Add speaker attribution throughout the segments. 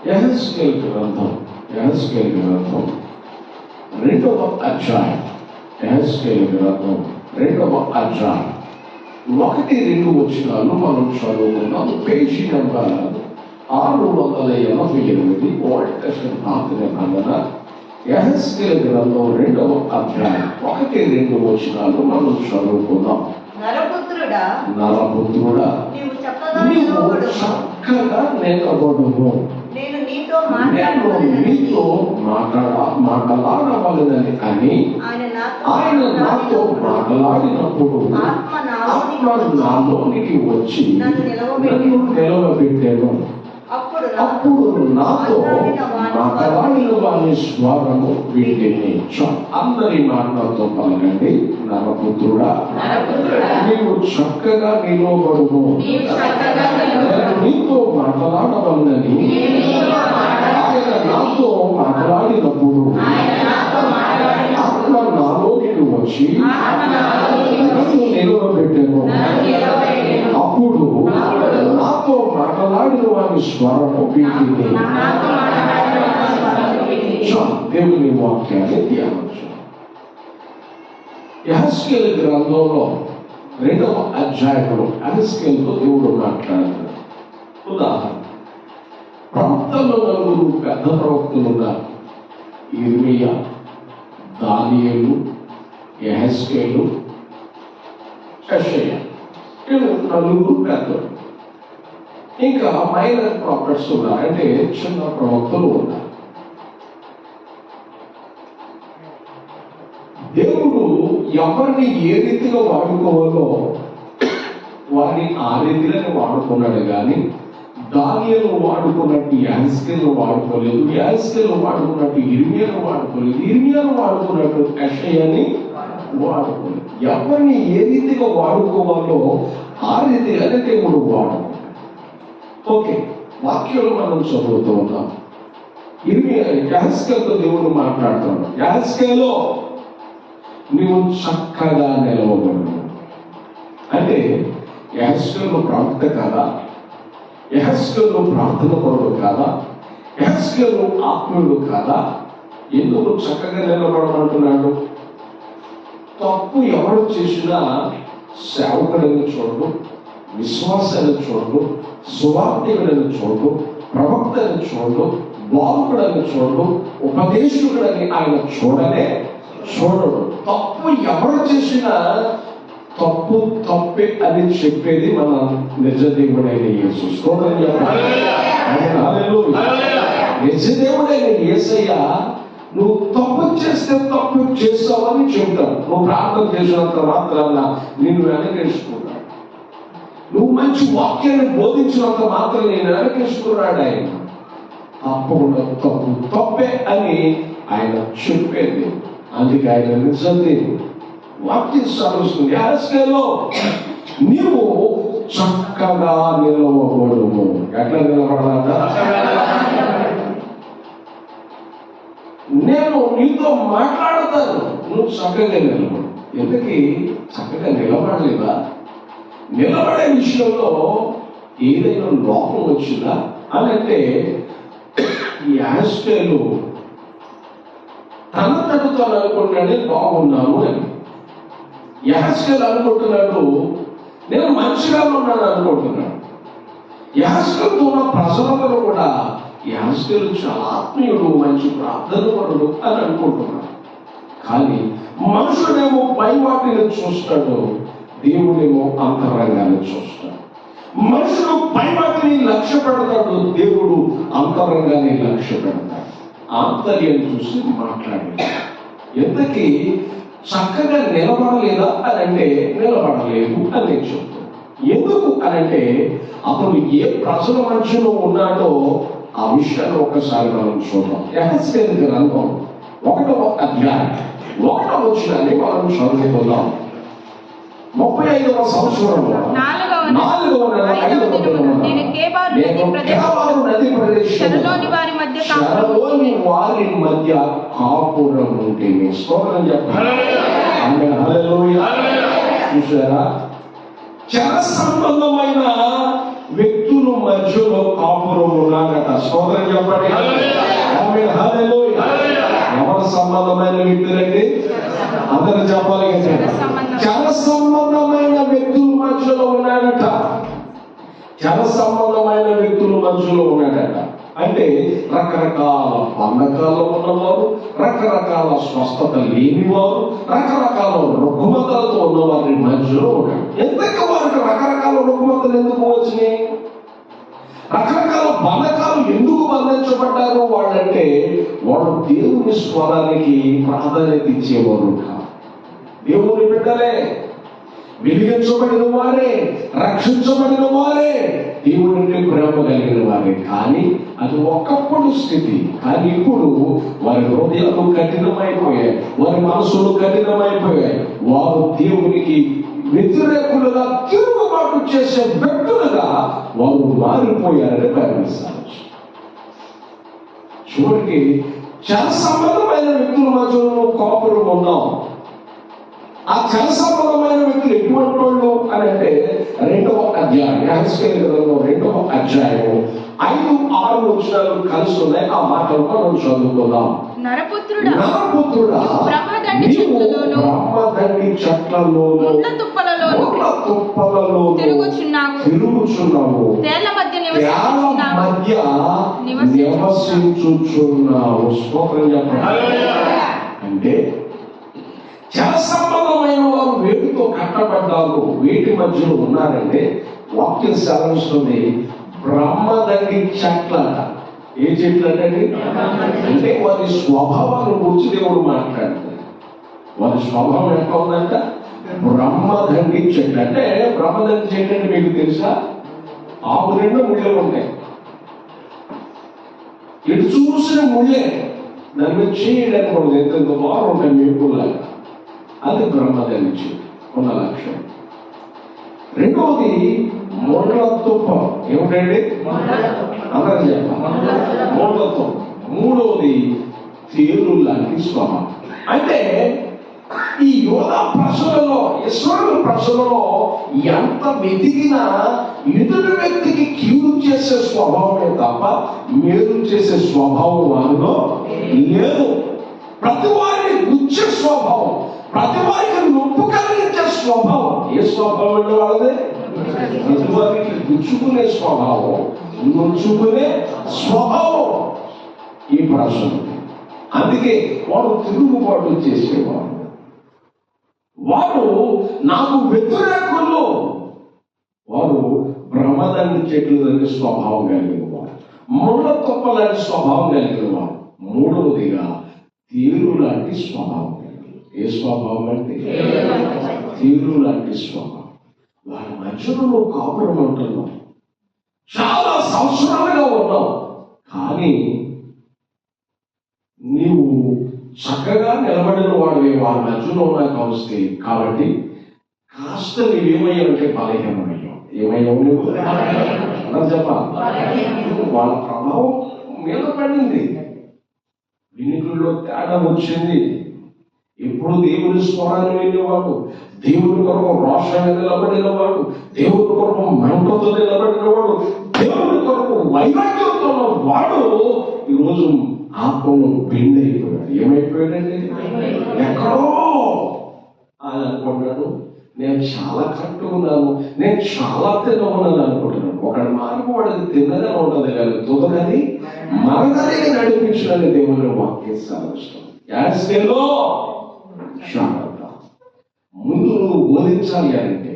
Speaker 1: యెహెజ్కేలు గ్రంథం 2వ అధ్యాయం. యెహెజ్కేలు గ్రంథం 2వ అధ్యాయం 1-2 వచనాలు మనం చదువుకున్నాం. పేజీ నెంబర్ 688 ఓల్డ్ టెస్టమెంట్ పాత నిబంధన. యెహెజ్కేలు గ్రంథం 2వ అధ్యాయం 1-2 వచనాలు మనం చదువుకున్నాం.
Speaker 2: నరపుత్రుడా,
Speaker 1: నీవు
Speaker 2: చక్కగా
Speaker 1: నిలబడుము.
Speaker 2: నేను నీతో
Speaker 1: మాట్లాడవాలని అని ఆయన నాతో మాట్లాడినప్పుడు ఆత్మ నాలోనికి వచ్చి నన్ను నిలవబెట్టాను. అప్పుడు నాతో మాట్లాడిన వారి స్వరము వింటిని. అందరి మాటలతో పలకండి. నరపుత్రుడా, నీవు చక్కగా నిలవబడుము. నేను నీతో మాట్లాడవలనని ఆయన నాతో మాట్లాడినప్పుడు ఆత్మ నాలోనికి వచ్చి నన్ను నిలవబెట్టాను. అప్పుడు నాతో మాట్లాడిన వారి స్వరము వింటిని. దేవుని వాక్యాన్ని ధ్యానించు. యెహెజ్కేలు గ్రంథంలో 2వ అధ్యాయంలో యెహెజ్కేలుతో దేవుడు మాట్లాడుతాడు. ఉదాహరణ, ప్రవక్తల్లో 4 పెద్ద ప్రవక్తలు ఉన్నారు. యిర్మీయా, దానియేలు, యెహెజ్కేలు, యెషయా. వీళ్ళు 4 పెద్దలు. ఇంకా మైనర్ ప్రాఫిట్స్ ఉన్నారు, అంటే చిన్న ప్రవక్తలు ఉన్నారు. దేవుడు ఎవరిని ఏ రీతిగా వాడుకోవాలో వారిని ఆ రీతిగానే వాడుకున్నాడు. కానీ దానియేలు వాడుకున్నట్టు యెహెజ్కేలు వాడుకోలేదు. యెహెజ్కేలు వాడుకున్నట్టు యిర్మీయాను వాడుకోలేదు. యిర్మీయాను వాడుకున్నట్టు యెషయాని వాడుకోలేదు. ఎవరిని ఏ రీతిగా వాడుకోవాలో ఆ రీతిగానే దేవుడు వాడుకున్నాడు. ఓకే, వాక్యంలో మనం చదువుతూ ఉన్నాం. యెహెజ్కేలుతో దేవుడు మాట్లాడుతున్నాడు. యెహెజ్కేలు, నీవు చక్కగా నిలవబడు. అంటే యెహెజ్కేలు ప్రవక్త కాదా? యెహెజ్కేలు ప్రార్థన పరుడు కాదా? యెహెజ్కేలు ఆత్మీయుడు కాదా? ఎందుకు చక్కగా నిలబడమంటున్నాడు? తప్పు ఎవరు చేసినా సేవకుడని చూడడు, విశ్వాసాన్ని చూడడు, సువార్తికుడని చూడడు, ప్రవక్తని చూడడు, బాలుకుడని చూడడు, ఉపదేశకుడని ఆయన చూడడు. తప్పు ఎవరు చేసినా తప్పు తప్పే అని చెప్పేది మన నిజ దేవుడైన యేసు. నిజ దేవుడైన యేసయ్య నువ్వు తప్పు చేస్తే తప్పు చేస్తావని చెబుతాడు. నువ్వు ప్రార్థన చేసినంత మాత్రాన నిన్ను వెనకేసుకున్నాడు. నువ్వు మంచి వాక్యాన్ని బోధించినంత మాత్రం నేను వెనకేసుకున్నాడు ఆయన. తప్పకుండా తప్పు తప్పే అని ఆయన చెప్పేది. అందుకే ఆయన నిజం వాక్యం సాధిస్తుంది. యెహెజ్కేలు, నీవు చక్కగా నిలవబడుము. ఎట్లా నిలబడాలట? నేను నీతో మాట్లాడతాను, నువ్వు చక్కగా నిలబడు. ఎందుకు చక్కగా నిలబడలేదా? నిలబడే విషయంలో ఏదైనా లోపం వచ్చిందా అని అంటే యెహెజ్కేలు తన తనతో అనుకుంటానే బాగున్నాను అని. యెహెజ్కేలు అనుకుంటున్నాడు నేను మంచిగా ఉన్నాను అనుకుంటున్నాడు. యెహెజ్కేలుతో ఉన్న ప్రజలందరూ కూడా యెహెజ్కేలు చాలా ఆత్మీయుడు, మంచి ప్రార్థనపరుడు అని అనుకుంటున్నాడు. కానీ మనుషుడేమో పై వాటిని చూస్తాడు, దేవుడేమో అంతరంగాన్ని చూస్తాడు. మనుషుడు పై వాటిని లక్ష్య పెడతాడు, దేవుడు అంతరంగాన్ని లక్ష్య పెడతాడు. ఆంతర్యం చూసి మాట్లాడాడు. ఎంతకీ చక్కగా నిలబడలేదా అని అంటే నిలబడలేదు అని నేను చెప్తాను. ఎందుకు అని అంటే అతను ఏ ప్రజల మధ్యలో ఉన్నాడో ఆ విషయాన్ని ఒకసారి మనం చూద్దాం. యెహెజ్కేలు గ్రంథం 1వ అధ్యాయం 1వ వచనాన్ని మనం చదువుకుందాం. 35వ సంవత్సరంలో 4వ నెల 5వ దినమున నేను కెబారు నది ప్రదేశంలోని వారి మధ్య కాపురం ఉంటేనే. స్తోత్రం చెప్పండి. హల్లెలూయా. చూసారా, జన సంబంధమైన వ్యక్తులు మధ్యలో కాపురం ఉన్నాడట. స్తోత్రం చెప్పండి. ఆమేన్, హల్లెలూయా. ఎవరి సంబంధమైన వ్యక్తులండి? అందరూ చెప్పాలి కదా. జన సంబంధమైన వ్యక్తుల మధ్యలో ఉన్నాడట. జన సంబంధమైన వ్యక్తుల మధ్యలో ఉన్నాడట. అంటే రకరకాల బంధకాల్లో ఉన్నవారు, రకరకాల స్వస్థత లేనివారు, రకరకాల రుగ్మతలతో ఉన్నవారి మధ్యలో ఉన్నాడు. ఎందుకు వారికి రకరకాల రుగ్మతలు ఎందుకు వచ్చినాయి? రకరకాల బంధకాలు ఎందుకు బంధించబడ్డారు వాళ్ళంటే, వాళ్ళు దేవుని స్వరానికి ప్రాధాన్యత ఇచ్చేవారు కాదు. దేవుని బిడ్డలే, వెలిగించబడిన వారే, రక్షించబడిన వారే, దేవునికి ప్రేమ కలిగిన వారే. కానీ అది ఒకప్పుడు స్థితి. కానీ ఇప్పుడు వారి హృదయాలు కఠినమైపోయాయి, వారి మనసులు కఠినమైపోయాయి. వారు దేవునికి వ్యతిరేకులుగా, తిరుగుబాటు చేసే వ్యక్తులుగా వారు మారిపోయారని భావిస్తారు. చివరికి చాలా సంబంధమైన వ్యక్తుల మధ్యలో కాపురం ఉన్నాం. ఆ జన సంబంధమైన వ్యక్తులు ఎటువంటి వాళ్ళు అని అంటే, 2వ అధ్యాయం, యెహెజ్కేలు గ్రంథం 2వ అధ్యాయం 5-6 వచనాలు కలిసి ఉన్నాయి. ఆ మాటలు మనం చదువుకుందాం.
Speaker 2: నరపుత్రుడా,
Speaker 1: బ్రహ్మదండి చెట్లలోను,
Speaker 2: ముండ్ల తుప్పలలో
Speaker 1: తిరుగుచున్నావు, తేళ్ల మధ్య నివసించుచున్నావు. స్తోత్రం చెప్పండి. అంటే జన సంబంధమైన వారు వేటితో కట్టబడ్డారు, వేటి మధ్యలో ఉన్నారంటే, వాక్యం సెలవిస్తుంది బ్రహ్మదండి చెట్ల. ఏ చెట్లు అంటే వారి స్వభావాన్ని గురించి దేవుడు మాట్లాడతాడు. వారి స్వభావం ఎట్లా ఉందంట? బ్రహ్మదండి చెట్లు. అంటే బ్రహ్మదండి చెట్లు అంటే మీకు తెలుసా? ఆకు రెండు ముళ్ళే ఉంటాయి, ఇటు చూసిన ముళ్ళే, దాని మీద చేయడానికి కూడా ఎంత వారు ఉంటాయి మేపుల్లాగా. అది బ్రహ్మదండి చెట్టు ఉన్న లక్ష్యం. రెండవది మొండ్ల తుప్ప. ఏమిటండి? అందరం చెప్పాలి, మొండ్ల తుప్ప. మూడవది తేలు లాంటి స్వభావం. అంటే ఈ యోధా ప్రశ్నలలో, ఇశ్రాయేలు ప్రశ్నలలో ఎంత వెతికినా ఎదుటి వ్యక్తికి కీడు చేసే స్వభావమే తప్ప మేలు చేసే స్వభావం వారిలో లేదు. ప్రతి వారిని గుచ్చే స్వభావం, ప్రతి వారికి నొప్పు కలిగించే స్వభావం. ఏ స్వభావం అంటే వాళ్ళదే? ప్రతి వారికి గుచ్చుకునే స్వభావం, నొచ్చుకునే స్వభావం ఈ ప్రశ్న. అందుకే వాడు తిరుగుబాటు చేసేవాడు. వాడు నాకు వ్యతిరేకులు. వాడు బ్రహ్మదండి చెట్లు లాంటి స్వభావం కలిగిన వాడు, ముళ్ళ తుప్ప లాంటి స్వభావం కలిగిన వాడు. మూడవదిగా తీరు లాంటి స్వభావం. ఏ స్వభావం అంటే? తీరు లాంటి స్వభావం. వారి మధ్యలో నువ్వు కాపురం అంటున్నావు, చాలా సంవత్సరాలుగా ఉన్నావు, కానీ నీవు చక్కగా నిలబడిన వాడివి వారి మధ్యలో ఉన్నా కలుస్తే. కాబట్టి కాస్త నీవేమయ్యావంటే బలహీనమయ్యావు. ఏమయ్యావు నువ్వు? అలా చెప్పాలి. వాళ్ళ ప్రభావం మీద పడింది, వినికుల్లో తేడా వచ్చింది. ఎప్పుడు దేవుని స్వరాన్ని వెళ్ళేవాడు, దేవుని కొరకు రోషంగా నిలబడినవాడు, దేవుని కొరకు మంటతో నిలబడినవాడు, దేవుని కొరకు వైరాగ్యంతో వాడు ఈరోజు ఆత్మలో బెండ్ అయిపోయాడు. ఏమైపోయాడండి? ఎక్కడో ఆయన అనుకుంటాడు, నేను చాలా కరెక్ట్గా ఉన్నాను, నేను చాలా తినవున్నాను అనుకుంటున్నాను. ఒకటి మార్పు వాడికి తిన్నదే ఉంటుంది కానీ తుదగది మరగది నడిపించాలని దేవుని వాక్యం సాధిస్తాం. యాస్కెల్లో ముందు నువ్వు బోధించాలి అంటే,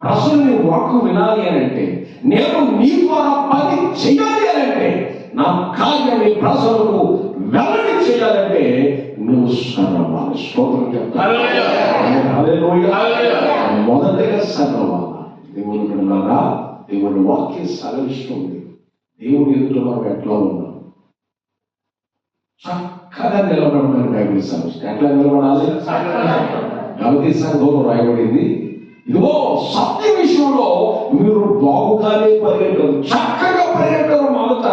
Speaker 1: ప్రజల్ని వాక్కు వినాలి అని అంటే, నేను నీ ద్వారా పని చేయాలి అని అంటే, నా కార్యాన్ని ప్రజలకు వెల్లడి చేయాలంటే నువ్వు సర్వాలి. స్తోత్రం చెప్తాను. మొదటిగా సర్వాల. దేవుని బిడ్డలారా, దేవుని వాక్యం సెలవిస్తుంది. దేవుని ఎదుట మనం ఎట్లా ఉన్నాం? చక్కగా నిలబడమని బైబిల్ సెలవిస్తుంది. ఎట్లా నిలబడాలి? గలతీ సంఘంలో రాయబడింది, ఇదిగో సత్య విషయంలో మీరు బాగుగానే పరిగెట్టరు, చక్కగా పరిగెట్టరు మొదట,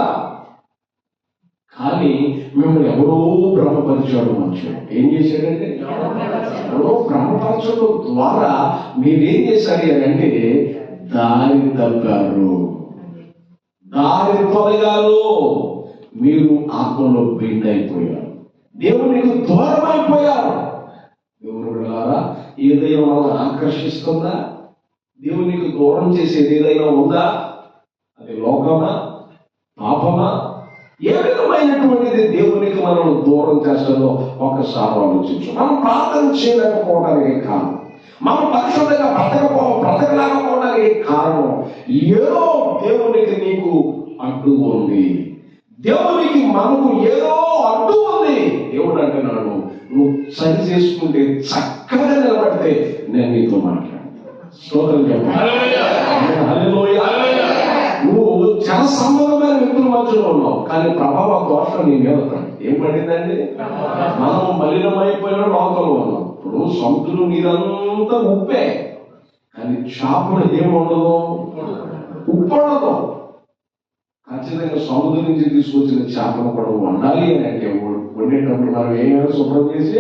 Speaker 1: కానీ మిమ్మల్ని ఎవరో భ్రమపరిచాడు మనుషుడు. ఏం చేశాడంటే, ఎవరో భ్రమపరచడం ద్వారా మీరేం చేశారు అని అంటే దారి తప్పారు. దారి తొలగాలో మీరు ఆత్మలో బెండ్ అయిపోయారు, దేవునికి దూరం అయిపోయారు. దేవుని బిడ్డలారా, ఏదైనా మనల్ని ఆకర్షిస్తుందా? దేవునికి దూరం చేసేది ఏదైనా ఉందా? అది లోకమా, పాపమా? ఏ విధమైనటువంటిది దేవునికి మనం దూరం చేస్తుందో ఒకసారి ఆలోచించు. మనం ప్రార్థన చేయలేకపోవడానికి కారణం, మనం పరిశుద్ధంగా బ్రతకలేకపోవడానికి కారణం ఏదో దేవునికి నీకు అడ్డు ఉంది. దేవునికి మనకు ఏదో అడ్డు ఉంది. దేవుడు అంటున్నాడు, నువ్వు సరి చేసుకుంటే, చక్కగా నిలబడితే నేను నీతో మాట్లాడతాను. స్తోత్రం చెప్పాలి. నువ్వు జన సంబంధమైన వ్యక్తుల మధ్యలో ఉన్నావు, కానీ ప్రభావ దోషం నీ మీద పడింది. ఏం పడిందండి? మనం మలినమైపోయిన లోకంలో ఉన్నాం. ఇప్పుడు సముద్రం నీరంతా ఉప్పే, కానీ చేపలు ఏముండదు, ఉప్పు ఉండదు. ఖచ్చితంగా సముద్రం నుంచి తీసుకొచ్చిన చేపలు కూడా వండాలి అని అంటే వండేటప్పుడు మనం ఏమైనా శుభ్రం చేసి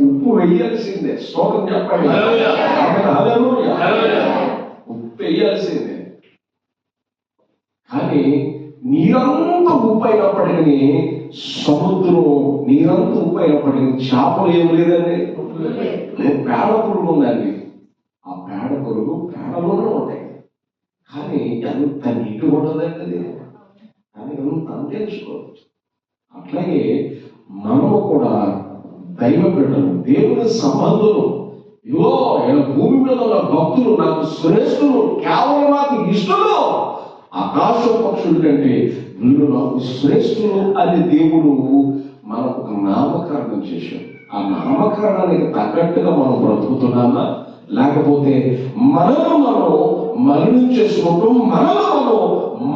Speaker 1: ఉప్పు వేయాల్సిందే. స్తోత్రం చెప్పండి. ఉప్పు వేయాల్సిందే. కానీ నీరంతా ఉప్పు అయినప్పటికీ, సముద్రం నీరంతా ఉప్పు అయినప్పటికీ చేపలు ఏం లేదండి, పేడ పురుగు ఉందండి. ఆ పేడ పురుగు పేడలోనే ఉంటాయి, కానీ ఎంత నీటి ఉండదండి అది, కానీ ఎంత అందించుకోవచ్చు. అట్లాగే మనము కూడా దైవ బిడ్డలు, దేవుని సంబంధులు. ఇవో భూమి మీద ఉన్న భక్తులు నాకు శ్రేష్ఠులు, కేవలం నాకు ఇష్టలు. ఆకాశ పక్షుల కంటే వీళ్ళు నాకు శ్రేష్ఠులు అని దేవుడు మనకు ఒక నామకరణం చేశాడు. ఆ నామకరణానికి తగ్గట్టుగా మనం బ్రతుకుతున్నామా, లేకపోతే మనము మనం మలినం చేసుకుంటూ మనము మనం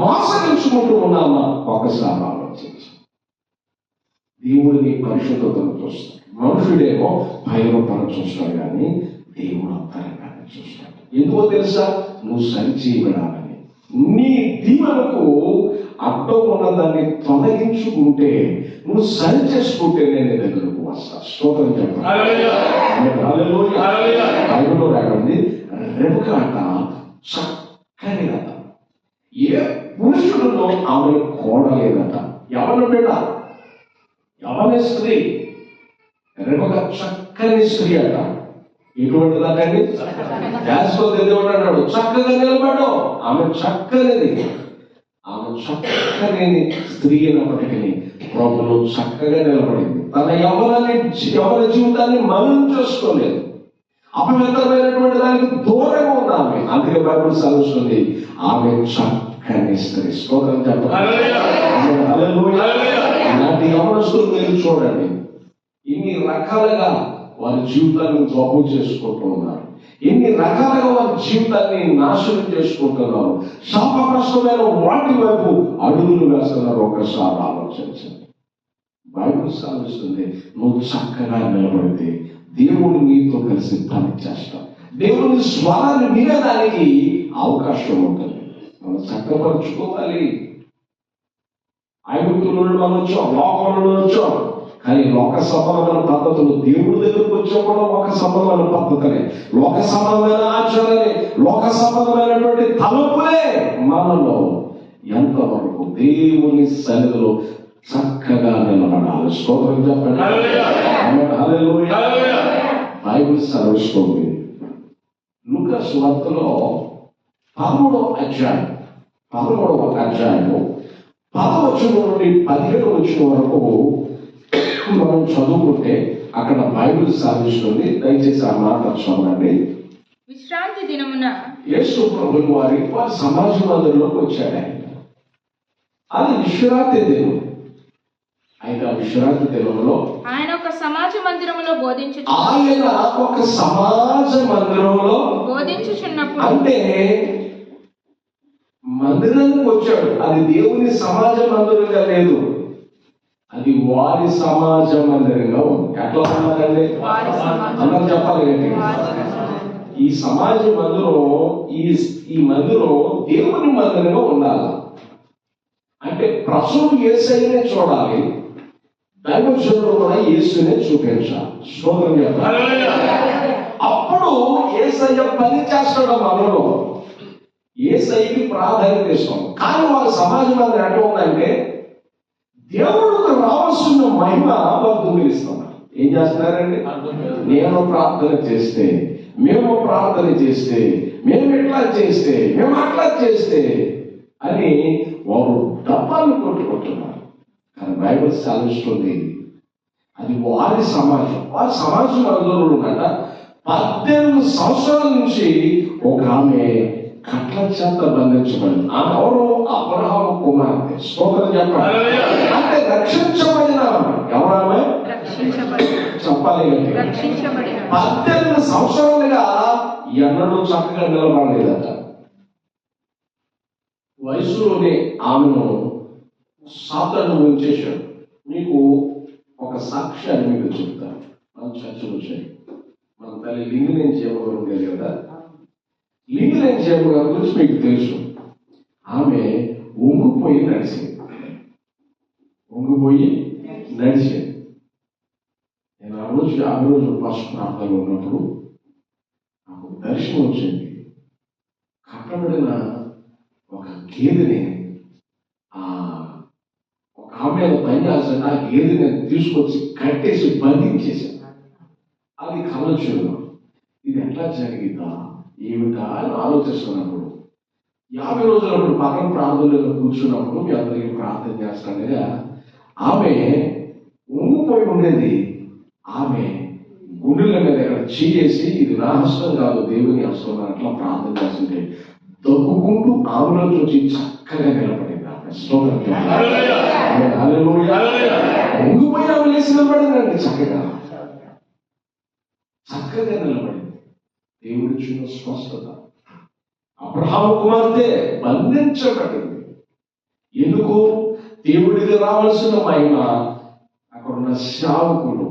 Speaker 1: మోసగించుకుంటూ ఉన్నామా? ఒకసారి ఆలోచించి. దేవుడిని పరిశుద్ధతను చూస్తాడు, మనుషుడేమో భైరవపరం చూస్తాడు, కానీ దేవుడు అంతరంగాన్ని చూస్తాడు. ఎందుకో తెలుసా? నువ్వు సరిచేయబడాలని, నీ దీవెనకు అడ్డం ఉన్నదాన్ని తొలగించుకుంటే, నువ్వు సరి చేసుకుంటే నేను దగ్గరకు వస్తా. స్తోత్రం చెప్పండి. బైబిల్లో రాకండి, రెబెకా అట చక్కని రథ, ఏ పురుషుడులో ఆమె కోడలేదట. ఎవరు బిడ్డ? ఎవరి స్త్రీ? రెబెకా చక్కని స్త్రీ అట. ఎటువంటిదండి? దేవుడు అన్నాడు, చక్కగా నిలబడు. ఆమె చక్కనిది, ఆమె చక్కని స్త్రీ అయినప్పటికీ ప్రభులో చక్కగా నిలబడింది. తన ఎవరి జీవితాన్ని మనం చేసుకోలేదు, అపవిత్రమైనటువంటి దానికి దూరంగా ఉంది ఆమె. అందుకే బైబిల్ సెలవుస్తుంది, ఆమె చక్కని స్త్రీ. స్తోత్రం చెప్పాలి. ఇలాంటి యవనస్తులు మీరు చూడండి, ఇన్ని రకాలుగా వారి జీవితాన్ని జబ్బు చేసుకుంటూ ఉన్నారు, ఎన్ని రకాలుగా వారి జీవితాన్ని నాశనం చేసుకుంటున్నారు, శాపగ్రస్తమైన వాటి వైపు అడుగులు వేస్తున్నారు. ఒక్కసారి ఆలోచించండి. బైబిల్ సాధిస్తుంది, నువ్వు చక్కగా నిలబడితే దేవుడు నీతో కలిసి పని చేస్తాడు. దేవుని స్వరాన్ని వినడానికి అవకాశం ఉంటుంది. మనం చక్కపరుచుకోవాలి. ఐగుప్తుల మనం వచ్చాం, లోకంలో వచ్చాం, కానీ లోక సంబంధమైన పద్ధతులు దేవుడి దగ్గరకు వచ్చా కూడా లోక సంబంధమైన పద్ధతులే, లోక సంబంధమైన ఆచారాలే, లోక సంబంధమైనటువంటి తలుపులే మనలో ఎంతవరకు దేవుని సన్నిధిలో చక్కగా నిలబడాలి. స్తోత్రం చెప్పండి. బైబిల్ సెలవిస్తుంది లూకా సువార్తలో 13వ అధ్యాయం 10వ వచనం నుండి 17వ వచనం వరకు మనం చదువుకుంటే అక్కడ బైబిల్ సాధిస్తుంది. దయచేసి ఆ మాట చదవండి.
Speaker 2: విశ్రాంతి దినమున
Speaker 1: యేసు ప్రభువు వారి సమాజ మందిరంలోకి వచ్చాడు. అది విశ్రాంతి దినం. అయితే ఆ విశ్రాంతి దినంలో
Speaker 2: ఆయన ఒక సమాజ మందిరములో బోధించుచున్నప్పుడు, అంటే
Speaker 1: మందిరానికి వచ్చాడు. అది దేవుని సమాజ మందిరంగా లేదు, అది వారి సమాజ మందిరంగా ఉంది. ఎట్లా ఉన్నారండి? అందరూ చెప్పాలి ఏంటి? ఈ సమాజ మందిరం, ఈ మందిరం దేవుని మందిరంగా ఉండాలి. అంటే ప్రజలు యేసయ్యనే చూడాలి, దైవజనులు కూడా యేసునే చూపించాలి. స్తోత్రం చెప్పాలి. అప్పుడు యేసయ్య పని చేస్తాడు మనలో. యేసయ్యకి ప్రాధాన్యత ఇస్తాం. కానీ వాళ్ళ సమాజం అది ఎట్లా ఉందంటే దేవుడికి రావాల్సిన మహిమ వాళ్ళు దొంగిలిస్తున్నారు. ఏం చేస్తున్నారండి? నేను ప్రార్థన చేస్తే, మేము ప్రార్థన చేస్తే, మేము ఎట్లా చేస్తే, మేము అట్లా చేస్తే అని వారు డబ్బాలను కొట్టుకుంటున్నారు. కానీ బైబిల్ సెలవిస్తుంది అది వారి సమాజం అందులో కదా 18 సంవత్సరాల నుంచి ఒక ఆమె కట్ల చేత బంధించబడింది. ఆమె ఎవరు? అబ్రహాము కుమార్తె. స్తోత్రం చెప్పాలి. అంటే రక్షించబడిన ఎవరామె? చెప్పాలి. 18 సంవత్సరాలుగా ఎన్నడూ చక్కగా నిలబడలేదట. వయసులోనే ఆమెను సాతాను ఉంచేశాడు. మీకు ఒక సాక్ష్యాన్ని మీకు చెప్తాను. మన చర్చలు వచ్చాయి. మన తల్లి లింగినేని చేయమగారు ఉండేది కదా. లింగినేని చేయమగారి గురించి మీకు తెలుసు. ఆమె వంగిపోయి నడిచింది. నేను ఆ రోజు ఫస్ట్ ప్రాంతాల్లో ఉన్నప్పుడు నాకు దర్శనం వచ్చింది. కట్టబడిన ఒక గేదెని ఒక ఆమె పని చేస్తాను. ఆ గేదెని తీసుకొచ్చి కట్టేసి బంధించేశాను. అది కలచూరు. ఇది ఎట్లా జరిగిందా ఏమిటా అని ఆలోచిస్తున్నప్పుడు 50 రోజులప్పుడు పక్కన ప్రార్థనలో కూర్చున్నప్పుడు మీ అందరికీ ప్రార్థన చేస్తానుగా ఆమె ఉంగిపోయి ఉండేది. ఆమె గుండెల మీద ఎక్కడ చేసి ఇది నా హస్తం కాదు దేవుని హస్తం అట్లా ప్రార్థన చేస్తుంటే దగ్గుకుంటూ ఆమెలో చూసి చక్కగా నిలబడింది. ఉంగిపోయి ఆమె లేచి నిలబడిందండి. చక్కగా నిలబడింది. దేవుడి చిన్న స్పష్టత. అబ్రహాము కుమార్తె బంధించబడింది. ఎందుకు? దేవుడికి రావాల్సిన మహిమ అక్కడున్న సేవకులు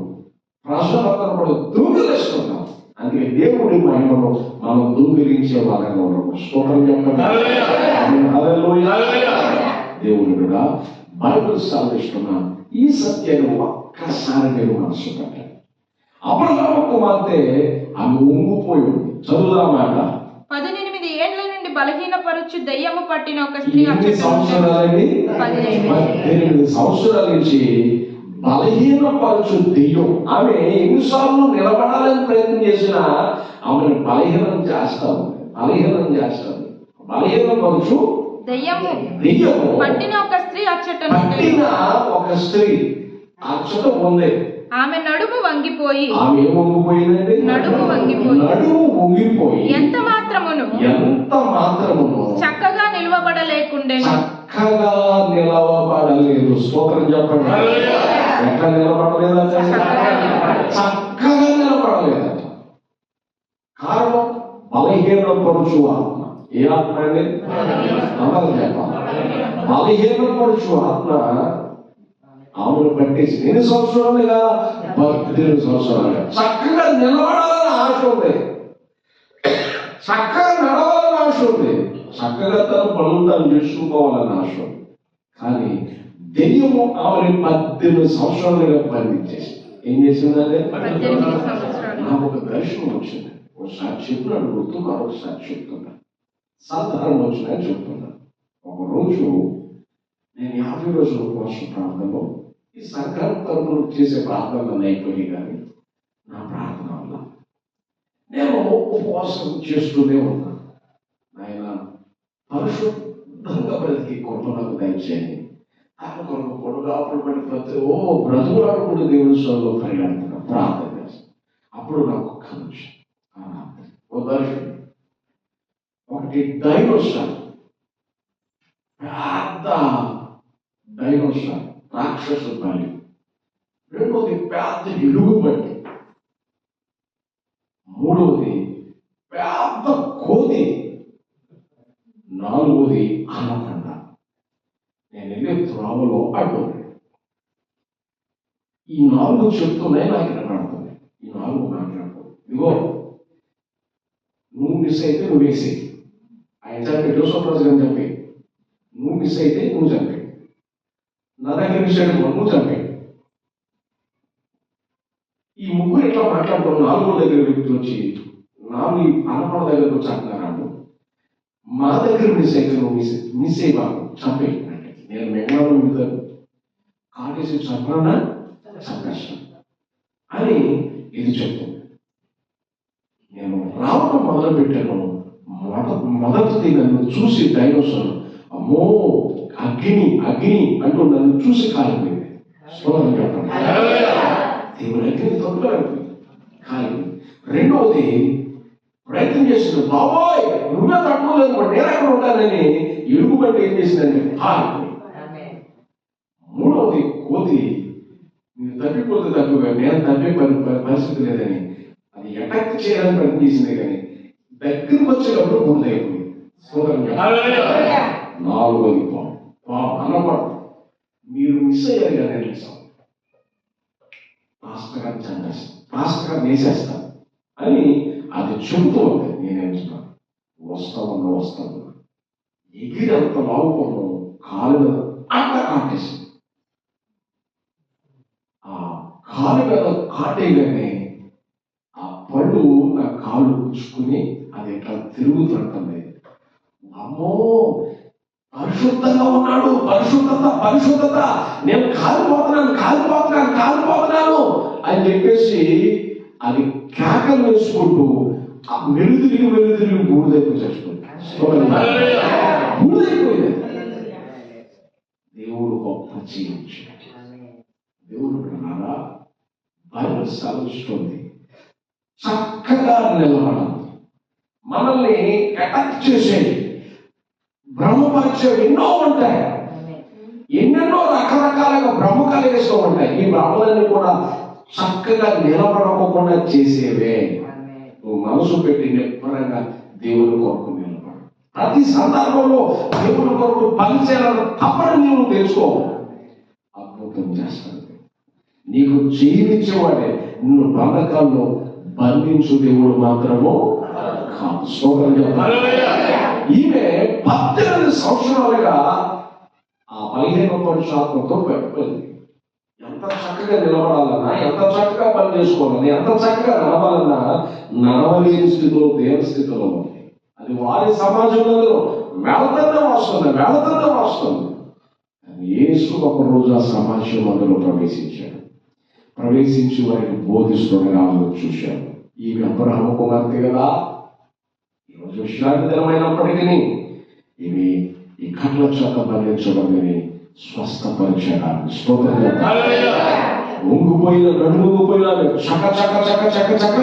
Speaker 1: ప్రజలందరూ కూడా దొంగిలిస్తున్నారు. అందుకే దేవుడి మహిమను మనం దొంగిలించే వాళ్ళగా ఉన్నాము. స్తోత్రం చెప్పండి. దేవుడు కూడా బైబిల్ సాధిస్తున్న ఈ సత్యాన్ని ఒక్కసారి మీరు మనసు పెట్టండి. అబ్రహాము కుమార్తె ఆమె ఉంగిపోయి ఉంది. చదువుదామాట.
Speaker 2: 18 ఏళ్ల నుండి బలహీనపరచు దయ్యము పట్టిన ఒక స్త్రీ
Speaker 1: 18 సంవత్సరాల నుంచి బలహీనపరచు దెయ్యం. ఆమె ఎన్నిసార్లు నిలబడాలని ప్రయత్నం చేసినా ఆమెను బలహీనం చేస్తాను. బలహీనపరచు దెయ్యము
Speaker 2: పట్టిన ఒక స్త్రీ అచ్చట
Speaker 1: ఉంది.
Speaker 2: ఆమె నడుము వంగిపోయి
Speaker 1: నడుము వంగిపోయి
Speaker 2: ఎంత మాత్రమును చక్కగా నిలవబడలేదు.
Speaker 1: స్తోత్రం చెప్పండి. ఎట్లా నిలబడలేదంటే చక్కగా నిలబడలేదట. కారణం బలహీనపరచు ఆత్మ. ఏ ఆత్మ అండి? అందరం చెప్పాలి. బలహీనపరచు ఆత్మ ఆమెను పట్టేసి ఎన్ని సంవత్సరాలుగా? 18 సంవత్సరాలుగా. చక్కగా నిలబడాలని ఆశ ఉంది. చక్కగా నడవాలని ఆశ ఉంది. చక్కగా తన పనులు తను చేసుకోవాలని ఆశ ఉంది. కానీ దెయ్యము ఆమెను 18 సంవత్సరాలుగా బంధించేసి ఏం చేసిందంటే నాకు ఒక దర్శనం వచ్చింది. ఒకసారి చెప్పినాడు గుర్తు, మరొకసారి చెప్తున్నాను. సాధారణ వచ్చినాయని చెప్తున్నాను. ఒకరోజు నేను 50 రోజుల ఉపవాస ప్రాంతంలో ఈ సంఘం తరపున చేసే ప్రార్థనలు అయిపోయి కానీ నా ప్రార్థన వల్ల నేను ఉపవాసం చేస్తూనే ఉన్నాను. ఆయన పరిశుద్ధంగా బ్రతికి కృపణకు దయచేయండి. ఆయన కొరకు పొడుగాపులు పడి బ్రతుకులాడు కూడా దేవుని స్వరంలో పరిగెడుతున్నా ప్రార్థన చేస్తాను. అప్పుడు నాకు ఒక్క నిమిషం ఒకటి డైనోసార్, పెద్ద డైనోసార్ రాక్షసు బలి. రెండోది పెద్ద ఎలుగుబంటి. మూడవది పెద్ద కోతి. నాలుగోది అనకొండ. నేను వెళ్ళే త్రోవలో అడ్డు. ఈ 4 చెప్తున్నాయి, నాకు వినపడుతుంది. ఈ 4 మాట్లాడుతుంది. ఇదిగో నువ్వు మిస్ అయితే నువ్వు వేసేయి. ఆయన చెప్పి జోసఫ్ రాజు గారు చెప్పి నువ్వు మిస్ అయితే నువ్వు చంపే. నా దగ్గర విషయాన్ని నువ్వు చంపే. ఈ ముగ్గురు ఎట్లా మాట్లాడుతున్నారు? 4 దగ్గర వ్యక్తులు వచ్చి 4 అనపడ దగ్గరకు వచ్చి అంటున్నారు. మా దగ్గర మిస్ అయ్యేవాడు చంపేయండి. నేను మెగాలో మిగతాను కాటేసి చంపాలన్నా సంకష్టం అని ఇది చెప్తుంది. నేను రావడం మొదలు పెట్టాను. మొదటిది నన్ను చూసి డైనోసార్ అమ్మో అగ్ని అగ్ని అంటూ నన్ను చూసి కాలిపోయింది. దేవుడు అగ్ని తొందరైపోయింది కాలిపోయింది. రెండవది ప్రయత్నం చేస్తుంది, బాబోయ్ నువ్వే తట్టుకోలేదు నేను ఎక్కడ ఉంటానని ఎలుగు బట్టి ఏం చేసిందని కాలిపోయింది. మూడవది కోతి నేను తప్పిపోతే తప్పుగా నేను తప్పే పరిస్థితి లేదని అది అటాక్ చేయాలని ప్రయత్నించింది కానీ దగ్గరకు వచ్చేటప్పుడు పూర్తయిపోయింది. నాలుగోది పాపం అన్నమాట మీరు మిస్ అయ్యారు కదా పాస్టర్ గారు చంపేస్తాను, పాస్టర్ గారు వేసేస్తాను అని అది చెబుతూ ఉంది. నేనేంటున్నాను వస్తాను ఎగిరి అంత బాగుపోను కాలు అంత కాటేసి ఆ కాలు మీద కాటేయగానే ఆ పళ్ళు నా కాలు పుచ్చుకుని అది ఎట్లా తిరుగుతుంటుంది. అమ్మో పరిశుద్ధంగా ఉన్నాడు, పరిశుద్ధత నేను కాలిపోతున్నాను అని చెప్పేసి అది కేకలు వేసుకుంటూ ఆ మెరుదిరిగి బూడిదైపోయి బూడిదైపోయింది. దేవుడు గొప్ప జీవించాడు. దేవుడు అన్నారా బైబిల్ సాధిస్తుంది చక్కగా నిలబడాలి. మనల్ని అటాక్ చేసేది భ్రమపరిచేవి ఎన్నో ఉంటాయి, ఎన్నెన్నో రకరకాలుగా భ్రమ కలిగిస్తూ ఉంటాయి. ఈ భ్రమలన్నీ కూడా చక్కగా నిలబడకుండా చేసేవే. నువ్వు మనసు పెట్టి నిబ్బరంగా దేవుని కొరకు నిలబడు. ప్రతి సందర్భంలో దేవుని కొరకు పనిచేయాలని తప్పని నీవు తెలుసుకో, అద్భుతం చేస్తాడు. నీకు జీవించేవాడే నిన్ను బంధకాల్లో బంధించు దేవుడు మాత్రము కాదు. ఈమె 18 సంవత్సరాలుగా ఆ 15 పురుషాత్మతో పెట్టుకుంది. ఎంత చక్కగా నిలబడాలన్నా, ఎంత చక్కగా పని చేసుకోవాలన్నా, ఎంత చక్కగా నడవాలన్నా నడవలేని స్థితిలో దేవ స్థితిలో ఉంది. అది వారి సమాజంలో వెళతనే వస్తుంది. యేసు ఒక రోజు ఆ సమాజం మధ్యలో ప్రవేశించి వారికి బోధిస్తుండగా చూశాడు. ఈమె అబ్రహాము కుమార్తె కదా, ఈరోజు విశ్రాంతి దినమైనప్పటికీ ఇవి ఈ కట్ల చేత బంధించబడి స్వస్థపరిచడానికి నడుముపోయిన చక్క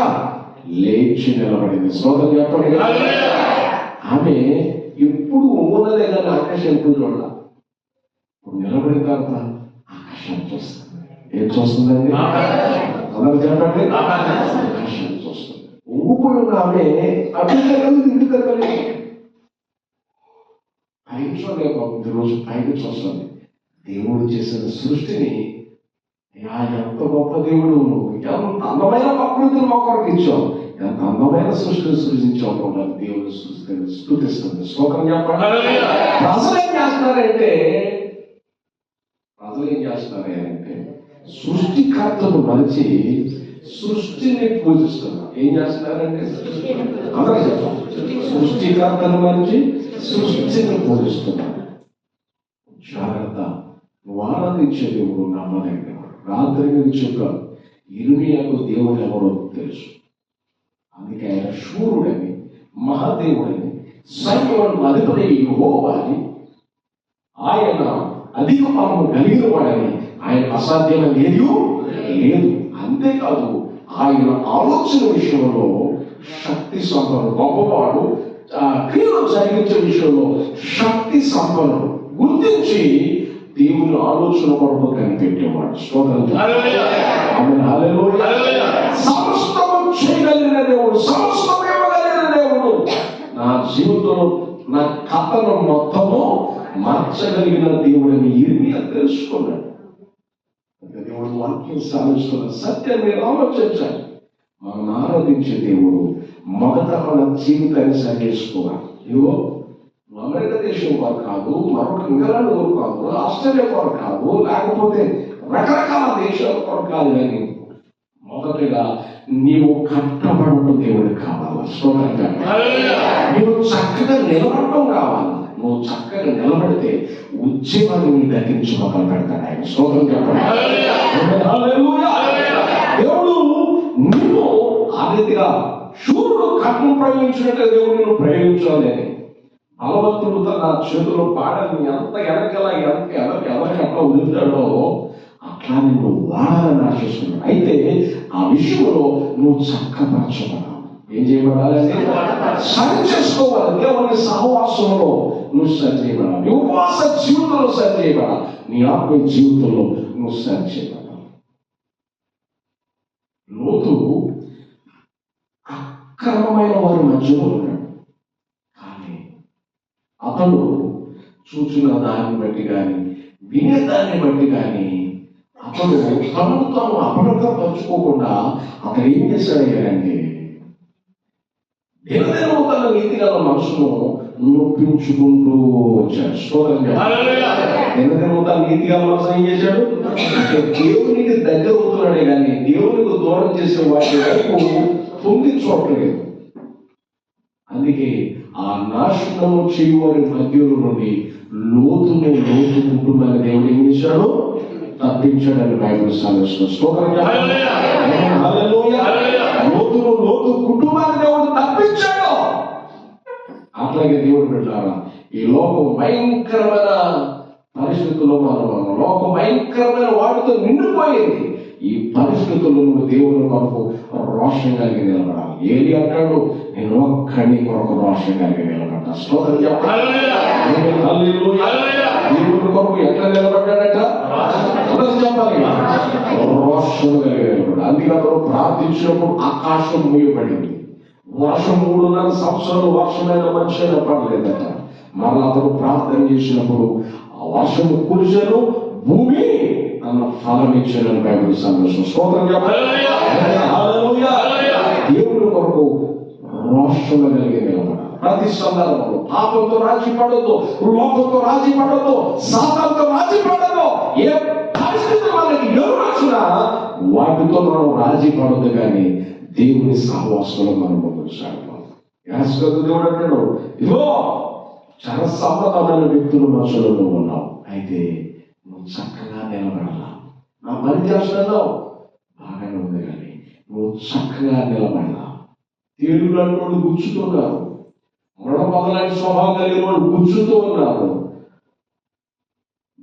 Speaker 1: లేచి నిలబడింది. స్తోత్రం చెప్పండి. ఆమె ఎప్పుడు ఉన్నదే కానీ ఆకాశం ఎప్పుడు చూడాల. ఇప్పుడు నిలబడిన తర్వాత ఆకాశం చూస్తుంది. ఏం చూస్తుందండి? అందరూ చెప్పండి. ఆకాశం చూస్తుంది. ఊపిరి ఉన్న ఆమె ఇంటి తిరగలేదు. పైకి చూడలేకపోతుంది. రోజు పైకి చూస్తుంది. దేవుడు చేసిన సృష్టిని ఎంత గొప్ప దేవుడు, ఎంత అందమైన ప్రకృతిని ఒకరికి ఇచ్చావు, ఎంత అందమైన సృష్టిని సృజించావు. దేవుడు స్తుతిస్తుంది. స్తోత్రం చెప్పండి. ప్రజలు ఏం చేస్తున్నారంటే సృష్టికర్తను మరిచి సృష్టిని పూజిస్తున్నారు. ఏం చేస్తున్నారంటే అందరూ చెప్పాలి. సృష్టికర్తను మరిచి సృష్టిని పూజిస్తున్నారు. జాగ్రత్త, నువ్వు ఆరాధించే దేవుడు నమ్మదగిన. రాత్రి నుంచి చెప్పాను, ఇర్మియాకు దేవుడు ఎవరో తెలుసు. అందుకే ఆయన శూరుడని, మహాదేవుడని, సైన్యం అధిపతి యెహోవా అని, ఆయన అధిక పాపము కలిగిన వాడని, ఆయన అసాధ్యమైన ఏది లేదు. అంతేకాదు ఆయన ఆలోచన విషయంలో శక్తి సంపన్నుడు, గొప్పవాడు. క్రియలు జరిగించే విషయంలో శక్తి సంపన్నుడు. గుర్తించి దేవుని ఆలోచన కొరకు కనిపెట్టేవాడు. సమస్తము చేయగలిగిన దేవుడు, సమస్తం ఇవ్వగలిగిన దేవుడు. నా జీవితంలో నా కథను మొత్తము మార్చగలిగిన దేవుడిని ఇర్మియా తెలుసుకున్నాడు. దేవుడు వాక్యం సాధిస్తున్న సత్యం మీరు ఆలోచించాలి. మనం ఆరాధించే దేవుడు మొదట మన జీవితాన్ని సరిచేసుకోవాలి. ఇదిగో అమెరికా దేశం వారు కాదు, మరొక ఇంగ్లాండ్ వారు కాదు, ఆస్ట్రేలియా వారు కాదు, లేకపోతే రకరకాల దేశాల వారు కాదు, కానీ మొదటిగా నీవు కట్టబడటం దేవుడికి కావాలి. స్తోత్రంగా నీవు చక్కగా నిలబడటం కావాలి. నువ్వు చక్కగా నిలబడితే ఉద్యమాన్ని నీ దగ్గరించి మొదలు పెడతాడు ఆయన. స్తోత్రం చెప్పండి. హల్లెలూయా. దేవుడు నిన్ను ఆ రీతిగా శూరుడు కట్నం ప్రయోగించినట్టు దేవుడు నిన్ను ప్రయోగించాలి. బలవంతుడు తన చేతిలో పాడని ఎంత ఎవరికి అట్లా వదులుతాడో అట్లా నిన్ను వాడాలని ఆశిస్తున్నాడు. అయితే ఆ విషయంలో నువ్వు చక్కపరచబడాలి. ఏం చేయబడాలని సరి చేసుకోవాలి. దేవుని సహవాసంలో నువ్వు సరి చేయబడాలి. నీ ఉపవాస జీవితంలో సరి చేయబడాలి. నీ ఆత్మీయ జీవితంలో నువ్వు సరి చేయబడాలి. లోతు అక్రమమైన వారి మధ్యలో ఉన్నాడు. కానీ అతను చూసిన దాన్ని బట్టి కానీ వినే దాన్ని బట్టి కానీ అతను తనను తాను అపవిత్రపరచుకోకుండా అతను ఏం చేశాడంటే దినదినము తన నీతి గల మనసును నొప్పించుకుంటూ వచ్చాడు. దినదినము తన నీతి గల మనసు ఏం చేశాడు? దేవునికి దగ్గర అవుతున్నాడే కానీ దేవునికి దూరం చేసే వాటి వైపు పొంగి చూడలేదు. అందుకే ఆ నాశనము చేయవారి మధ్యలో నుండి లోతు కుటుంబాన్ని దేవుడు ఏం చేశాడు? తప్పించాడని బైబిల్ సాధిస్తుంది. లోతు కుటుంబాన్ని దేవుడు తప్పించాడు. అట్లాగే దేవుడు పెట్టారా ఈ లోకం భయంకరమైన పరిస్థితుల్లో లోకం భయంకరమైన వాటితో నిండిపోయింది. ఈ పరిస్థితుల్లో నువ్వు దేవుని కొరకు రోషం కలిగి నిలబడాలి. ఏది అంటాడు? నేను ఒక్కడిని కొరకు రోషం కలిగి నిలబడ్డా. స్తోత్రం చెప్పాలి. దేవుని కొరకు ఎట్లా నిలబడ్డాడట? చెప్పాలి. రోషం కలిగి నిలబడ్డా. అందుకే అతను ప్రార్థించినప్పుడు ఆకాశం మూయబడింది. వర్షం 3.5 సంవత్సరాలు వర్షమైన మంచిగా పడలేదట. మరలా అతను ప్రార్థన చేసినప్పుడు ఆ వర్షము కురిసెను, భూమి అన్న ఫలం ఇచ్చాడని బైబిల్ సందేశం. స్తోత్రం చెప్పాలి. దేవుని కొరకు రోషం కలిగి నిలబడాలి. ప్రతి సందర్భంలో పాపంతో రాజీ పడద్దు, లోకంతో రాజీ పడద్దు, సాతానుతో రాజీ పడద్దు. ఏ పరిస్థితులు మనకి ఎదురొచ్చినా వాటితో మనం రాజీ పడద్దు. కానీ దేవుని సహవాసంలో మనం ముందుకు సాగుతాం. దేవుడు అంటాడు, ఇదిగో చాలా సమ్మతమైన వ్యక్తుల మనుషులు నువ్వు ఉన్నావు. అయితే నువ్వు చక్కగా నిలబడాలా. నా పని చేస్తున్నావు బాగానే ఉంది, కానీ నువ్వు చక్కగా నిలబడాలా. తేలుడు లాంటి వాళ్ళు గుచ్చుతున్నారు, మొడపదలాంటి స్వభావం కలిగిన వాళ్ళు గుచ్చుతూ ఉన్నారు,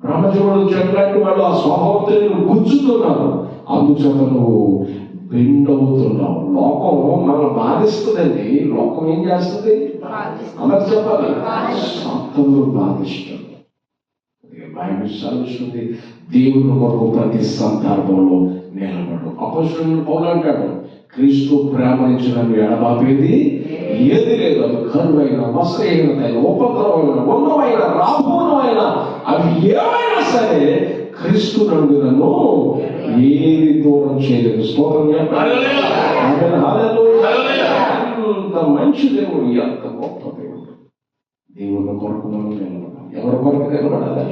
Speaker 1: బ్రహ్మజీవుడు చెట్లాంటి వాళ్ళు ఆ స్వభావంతో గుచ్చుతున్నారు. అందుచేత నువ్వు బెండ్ అవుతున్నావు. లోకం మనం బాధిస్తుందండి. లోకం ఏం చేస్తుంది? అందరు చెప్పాలి, సత్తంలో బాధిస్తుంది. బైబిల్ చదువుతుంది, దేవుని కొరకు ప్రతి సందర్భంలో నిలబడు. అపోస్తలుడైన పౌలు అంటాడు, క్రీస్తు ప్రేమించి నన్ను ఎడబాపేది ఏది లేదు. అది కరువైన, వస్త్రహీనత, ఉపద్రవమైన, ఉన్నమైన, రాబోనమైన అవి ఏమైనా సరే క్రీస్తు నుండి నన్ను ఏది దూరం చేయలేదు. స్తోత్రం చెప్పాలి. అంత మంచి దేవుడు, ఎంత గొప్ప దేవుడు. దేవుని కొరకు మనం నిలబడాలి. ఎవరి కొరకు నిలబడాలి?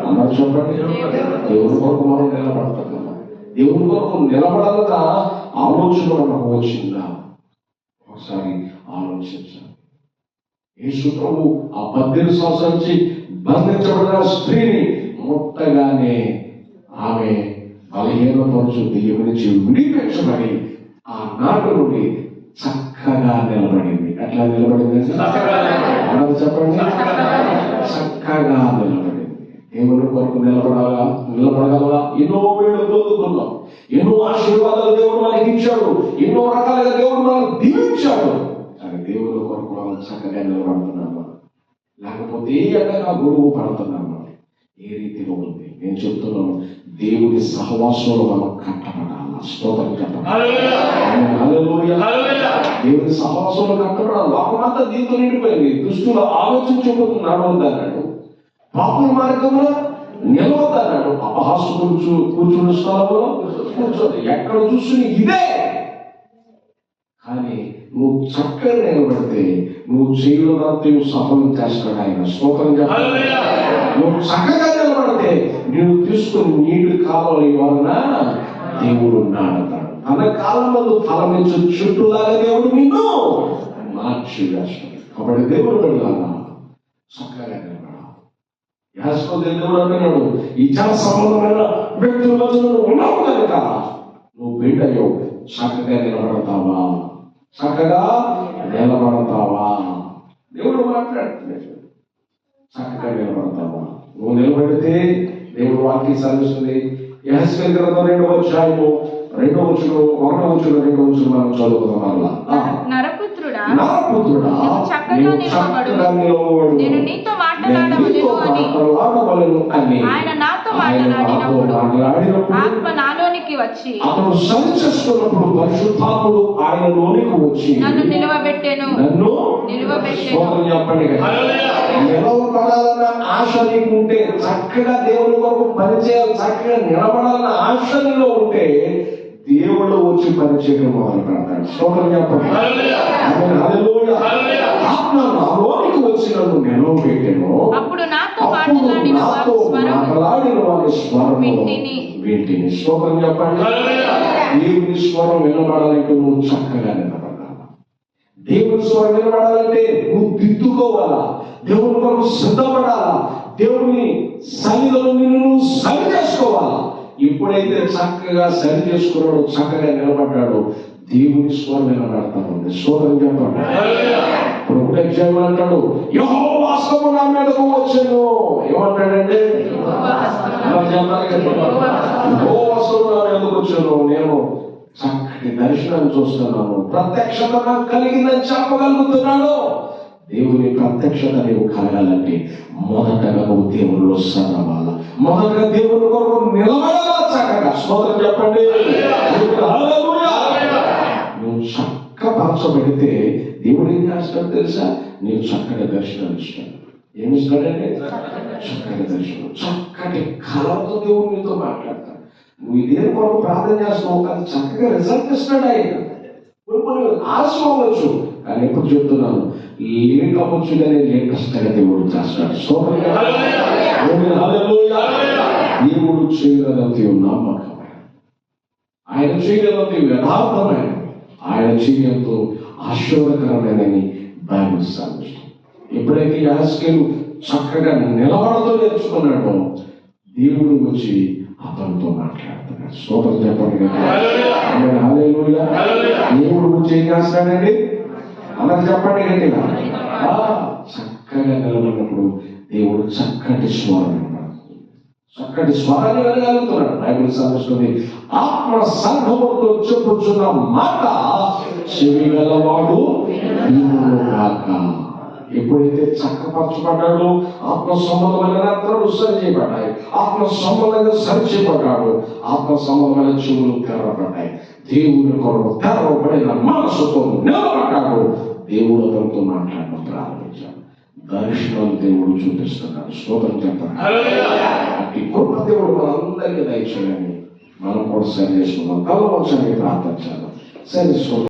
Speaker 1: అందరూ చెప్పండి. దేవుని కొరకు మనం నిలబడతాం కదా. దేవుని కొరకు నిలబడాలన్న ఆలోచన మనకు వచ్చిందా? ఒకసారి ఆలోచించాలి. యేసు ప్రభు ఆ 18 సంవత్సరాల నుంచి బంధించబడిన స్త్రీని ముట్టగానే ఆమె బలహీనపరచు దెయ్యం నుంచి విడిపించబడి ఆ నాటి నుండి చక్కగా నిలబడింది. ఎట్లా నిలబడింది? చెప్పండి. చక్కగా నిలబడింది. దేవుని కొరకు నిలబడగలరా? ఎన్నో వేళ్ళు పొందుకున్నాం, ఎన్నో ఆశీర్వాదాలు దేవుడు మనకి ఇచ్చాడు, ఎన్నో రకాలుగా దేవుడు మనకు దీవించాడు. కానీ దేవుని కొరకు మనం చక్కగా నిలబడుతున్నామా? లేకపోతే ఏ రకంగా గొడుగు పడుతున్నామా? ఏ రీతిలో ఉంది? నేను చెప్తున్నాను, దేవుని సహవాసంలో మనం కట్టబడాలి. స్తోత్రం చెప్పాలి. దేవుని సహవాసంలో కట్టబడాలి. లోకమంతా దీంతో నిండిపోయింది. దుష్టులు ఆలోచించబోతున్నాడు అన్నాడు, పాపుల మార్గంలో నిలవద్దన్నాడు, అపహాసు కూర్చున్న స్థలంలో కూర్చోదు, ఎక్కడ చూస్తుని ఇదే. కానీ నువ్వు చక్కగా నిలబడితే నువ్వు చేయడంతో సఫలం చేస్తాడు ఆయన. స్తోత్రం చెప్పాలి. నువ్వు చక్కగా నిలబడితే నువ్వు తీసుకుని నీళ్లు కావాలి వలన దేవుడు నాడతాడు. తన కాలమందు ఫలమిచ్చు చుట్టూలాగా దేవుడు నిన్ను మార్చి వేస్తాడు. కాబట్టి దేవుడు పెడతాను చక్కగా నిలబడాలి. యాజకుడు దేవుడు అంటున్నాడు, ఈ జన సంబంధమైన వ్యక్తుల మధ్య నువ్వు ఉన్నావు కనుక నువ్వు బిడ్డయో చక్కగా నిలబడతావా? చక్కగా నిలబడతావా? దేవుడు మాట్లాడుతున్నాడు, చక్కగా నిలబడతావా? నువ్వు నిలబడితే దేవుడు వాక్యం సాధిస్తుంది. యెహెజ్కేలు గ్రంథం 2వ అధ్యాయము 2వ వచనం 1వ వచనం 2వ వచనం మనం చదువుకుందాం. అలా
Speaker 2: నరపుత్రుడా,
Speaker 1: నరపుత్రుడా,
Speaker 2: నీవు చక్కగా నిలబడు, నేను నీతో మాట్లాడవలెను అని ఆయన నాతో మాట్లాడినప్పుడు ఆత్మ నాలోనికి వచ్చి
Speaker 1: అతను సరి చేసుకున్నప్పుడు పరిశుద్ధాత్ముడు ఆయనలోనికి వచ్చి
Speaker 2: నన్ను నిలవబెట్టెను.
Speaker 1: చెప్పండి, నిలవబడాలన్న ఆశ నీకు ఉంటే, చక్కగా దేవుని కొరకు పనిచేయాలి, చక్కగా నిలబడాలన్న ఆశ నీలో ఉంటే దేవుడు వచ్చి పనిచేయడం మొదలు పెడతాడు. స్తోత్రం చెప్పండి. ఆత్మ నాలోనికి వచ్చి నన్ను నిలవబెట్టెను.
Speaker 2: అప్పుడు నాతో మాట్లాడిన
Speaker 1: వారి స్వరం వింటిని. స్తోత్రం చెప్పండి. దేవుని స్వరం వినబడాలంటే నువ్వు చక్కగా నిలబడాలి. దేవుని స్వరం వినబడాలంటే నువ్వు దిద్దుకోవాలా, దేవుని కొరకు సిద్ధపడాలా, దేవుని సన్నిధిలో నిన్ను నువ్వు సరి చేసుకోవాలా. ఎప్పుడైతే చక్కగా సరి చేసుకున్నాడో, చక్కగా నిలబడ్డాడో దేవుని స్వరం వినబడతాను. స్తోత్రం చెప్పండి. ఇప్పుడు ఒకటే అధ్యాయం అంటాడు, యెహోవా హస్తము నా మీదకు వచ్చెను. ఏమంటాడంటే, యెహోవా హస్తము నా మీదకు వచ్చెను. నేను చక్కటి దర్శనాన్ని చూస్తున్నాను, ప్రత్యక్షత నాకు కలిగిందని చెప్పగలుగుతున్నాను. దేవుని ప్రత్యక్షత నీవు కలగాలంటే మొదటగా నువ్వు దేవునిలో సరవాలా, మొదటగా దేవుని కొరకు నిలబడాలా చక్కగా. స్తోత్రం చెప్పండి. నువ్వు చక్కపరచబడితే దేవుడు ఏం చేస్తాడు తెలుసా? నీవు చక్కటి దర్శనాలు ఇస్తాడు. ఏమి ఇస్తాడంటే చక్కటి దర్శనం, చక్కటి కళతో దేవుడు నీతో మాట్లాడతాడు. నువ్వు ఇదే కొరకు ప్రార్థన చేస్తున్నావు కానీ చక్కగా రిజల్ట్ ఇస్తాడు ఆయన. కొన్ని ఆలస్యం అవ్వచ్చు కానీ ఎప్పుడు చెప్తున్నాను, లేట్ అవ్వచ్చు కానీ లేటెస్ట్గా దేవుడు చేస్తాడు. దేవుడు చేయగలది నమ్మకమైన, ఆయన చేయగలది యథార్థమైన, ఆయన చేయడంతో ఆశీర్వాదకరమైనని బైబిల్ సాధిస్తుంది. ఎప్పుడైతే యెహెజ్కేలు చక్కగా నిలబడతో నేర్చుకున్నాడో దేవుడు వచ్చి అతనితో మాట్లాడుతున్నాడు. స్తోత్రం చెప్పండి కదా. హల్లెలూయా. దేవుడు వచ్చి ఏం చేస్తాడండి? అందరు చెప్పండి గట్టిగా. చక్కగా నిలబడినప్పుడు దేవుడు చక్కటి స్వరం, చక్కటి స్వరాన్ని వినగలుగుతున్నాడు. బైబిల్ సాధిస్తుంది, ఆత్మ సంఘముతో చెప్పుచున్న మాట చెవి గలవాడు వినుగాక. ఎప్పుడైతే చక్కపరచబడ్డాడో, ఆత్మ సంబంధమైన నేత్రాలు సరి చేయబడ్డాయి, ఆత్మ సంబంధంగా సరి చేయబడ్డాడు, ఆత్మ సంబంధమైన చెవులు తెరవబడ్డాయి, దేవుని కొరకు తెరవబడిన మనసుతో నిలబడ్డాడు. దేవుడు అతనితో మాట్లాడడం ప్రారంభించాడు. దర్శనాలు దేవుడు చూపిస్తున్నాడు. స్తోత్రం చెప్పండి. అట్టి గొప్ప దేవుడు మనందరికీ దయచేయాలని మనం కూడా సరి చేసుకున్నాం. కళ్ళ ప్రార్థించాలి. సరే.